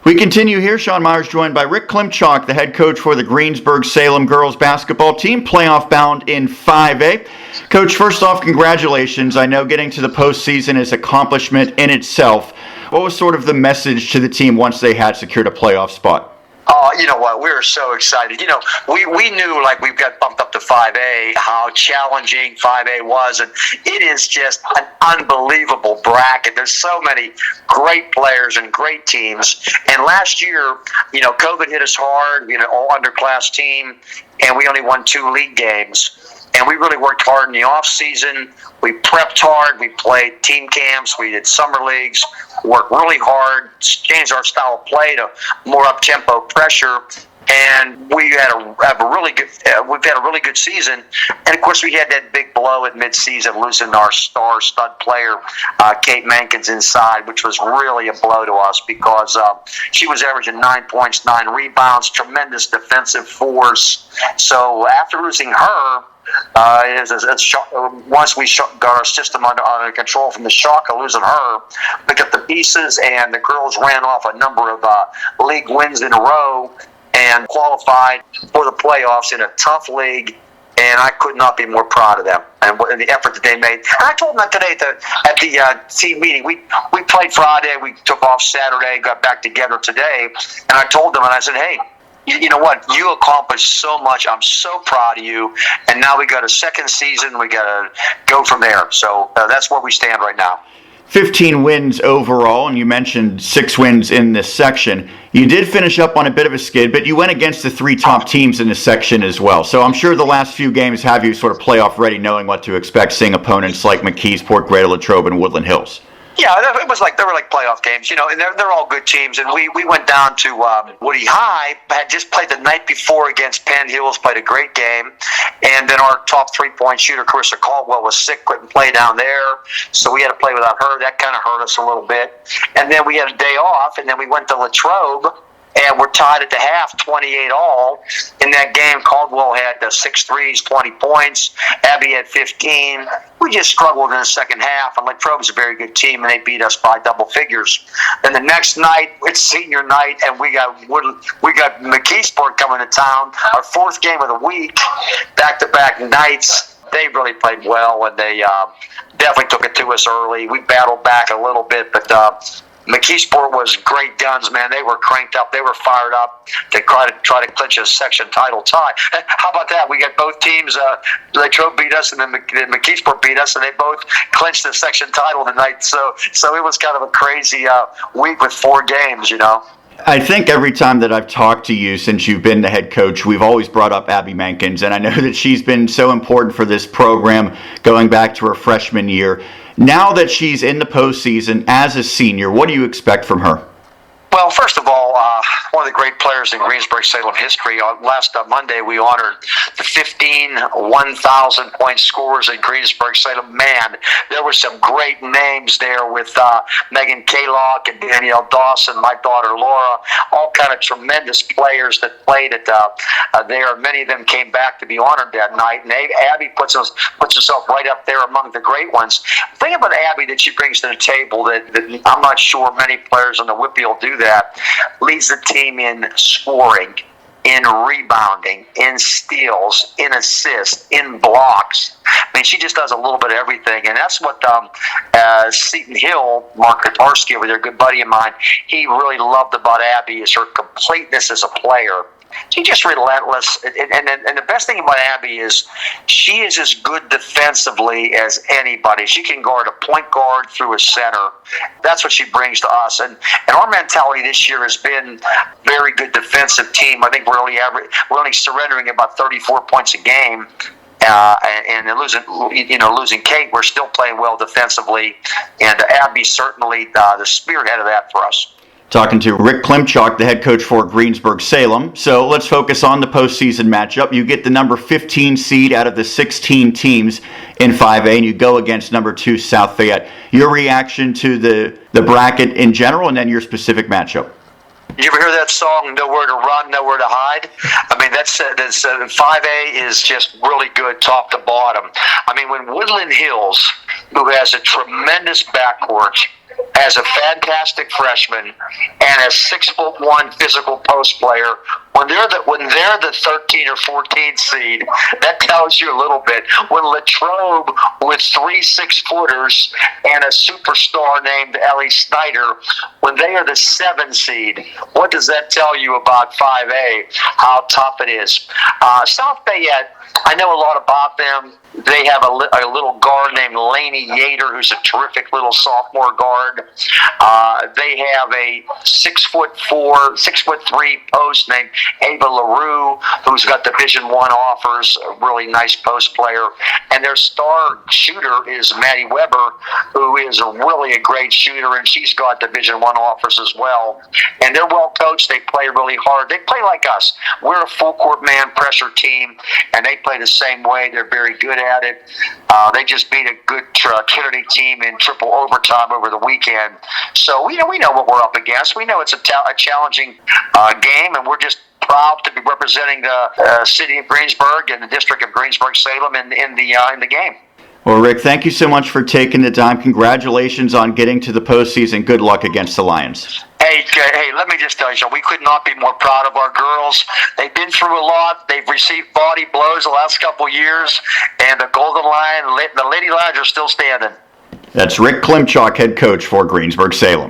We continue here. Sean Meyers joined by Rick Klimchock, the head coach for the Greensburg Salem girls basketball team, playoff bound in 5A. Coach, first off, congratulations. I know getting to the postseason is an accomplishment in itself. What was sort of the message to the team once they had secured a playoff spot? Oh, you know what? We were so excited. You know, we knew, like, we got bumped up to 5A, how challenging 5A was, and it is just an unbelievable bracket. There's so many great players and great teams. And last year, you know, COVID hit us hard, all underclass team, and we only won 2 league games. And we really worked hard in the off season. We prepped hard. We played team camps. We did summer leagues. Worked really hard. Changed our style of play to more up tempo pressure. And we had we've had a really good season. And of course, we had that big blow at midseason, losing our star stud player, Kate Mankins, inside, which was really a blow to us because she was averaging 9 points, 9 rebounds, tremendous defensive force. So after losing her, once we got our system under control from the shock of losing her, we got the pieces, and the girls ran off a number of league wins in a row and qualified for the playoffs in a tough league. And I could not be more proud of them and the effort that they made. And I told them that today at the team meeting. We played Friday, we took off Saturday, got back together today, and I told them, and I said, hey, you know what? You accomplished so much. I'm so proud of you. And now we got a second season. We got to go from there. So that's where we stand right now. 15 wins overall, and you mentioned 6 wins in this section. You did finish up on a bit of a skid, but you went against the 3 top teams in this section as well. So I'm sure the last few games have you sort of playoff ready, knowing what to expect, seeing opponents like McKeesport, Greater Latrobe, and Woodland Hills. Yeah, it was like they were like playoff games, and they're all good teams. And we went down to Woody High, had just played the night before against Penn Hills, played a great game. And then our top 3-point shooter, Carissa Caldwell, was sick, couldn't play down there. So we had to play without her. That kind of hurt us a little bit. And then we had a day off, and then we went to Latrobe. And we're tied at the half, 28 all. In that game, Caldwell had 6 threes, 20 points. Abby had 15. We just struggled in the second half. And Latrobe's a very good team, and they beat us by double figures. Then the next night, it's senior night, and we got McKeesport coming to town. Our 4th game of the week, back-to-back nights. They really played well, and they definitely took it to us early. We battled back a little bit, but McKeesport was great guns, man. They were cranked up. They were fired up to try to clinch a section title tie. How about that? We got both teams. Latrobe beat us, and then McKeesport beat us, and they both clinched the section title tonight. So it was kind of a crazy week with 4 games, I think every time that I've talked to you since you've been the head coach, we've always brought up Abby Mankins, and I know that she's been so important for this program going back to her freshman year. Now that she's in the postseason as a senior, what do you expect from her? Well, first of all, one of the great players in Greensburg Salem history. Last Monday, we honored the 15 1,000-point scorers in Greensburg Salem. Man, there were some great names there with Megan Kaylock and Danielle Dawson, my daughter Laura, all kind of tremendous players that played at there. Many of them came back to be honored that night, and Abby puts herself right up there among the great ones. The thing about Abby that she brings to the table that I'm not sure many players on the WPIAL do that, leads the team in scoring, in rebounding, in steals, in assists, in blocks. I mean, she just does a little bit of everything, and that's what Seton Hill, Mark Katarski over there, a good buddy of mine, he really loved about Abby is her completeness as a player. She's just relentless, and the best thing about Abby is she is as good defensively as anybody. She can guard a point guard through a center. That's what she brings to us, and our mentality this year has been very good defensive team. I think we're only surrendering about 34 points a game. And losing Kate, we're still playing well defensively, and Abby's certainly the spearhead of that for us. Talking to Rick Klimchock, the head coach for Greensburg Salem. So let's focus on the postseason matchup. You get the number 15 seed out of the 16 teams in 5A, and you go against number 2 South Fayette. Your reaction to the bracket in general, and then your specific matchup. You ever hear that song, Nowhere to Run, Nowhere to Hide? I mean, that's 5A is just really good top to bottom. I mean, when Woodland Hills, who has a tremendous backcourt, as a fantastic freshman and a 6'1" physical post player. When they're the 13 or 14 seed, that tells you a little bit. When Latrobe with 3 6-footers and a superstar named Ellie Snyder, when they are the 7 seed, what does that tell you about 5A? How tough it is. South Fayette, I know a lot about them. They have a little guard named Laney Yater, who's a terrific little sophomore guard. They have a 6'4", 6'3" post named Ava LaRue, who's got Division I offers, a really nice post player. And their star shooter is Maddie Weber, who is really a great shooter, and she's got Division I offers as well. And they're well coached. They play really hard. They play like us. We're a full court man pressure team, and they play the same way. They're very good at it. They just beat a good Kennedy team in triple overtime over the weekend. So we know what we're up against. We know it's a challenging game, and we're just proud to be representing the city of Greensburg and the district of Greensburg Salem in the game. Well, Rick, thank you so much for taking the time. Congratulations on getting to the postseason. Good luck against the Lions. Hey, let me just tell you something. We could not be more proud of our girls. They've been through a lot. They've received body blows the last couple of years, and the Golden Lion, the Lady Lions are still standing. That's Rick Klimchock, head coach for Greensburg Salem.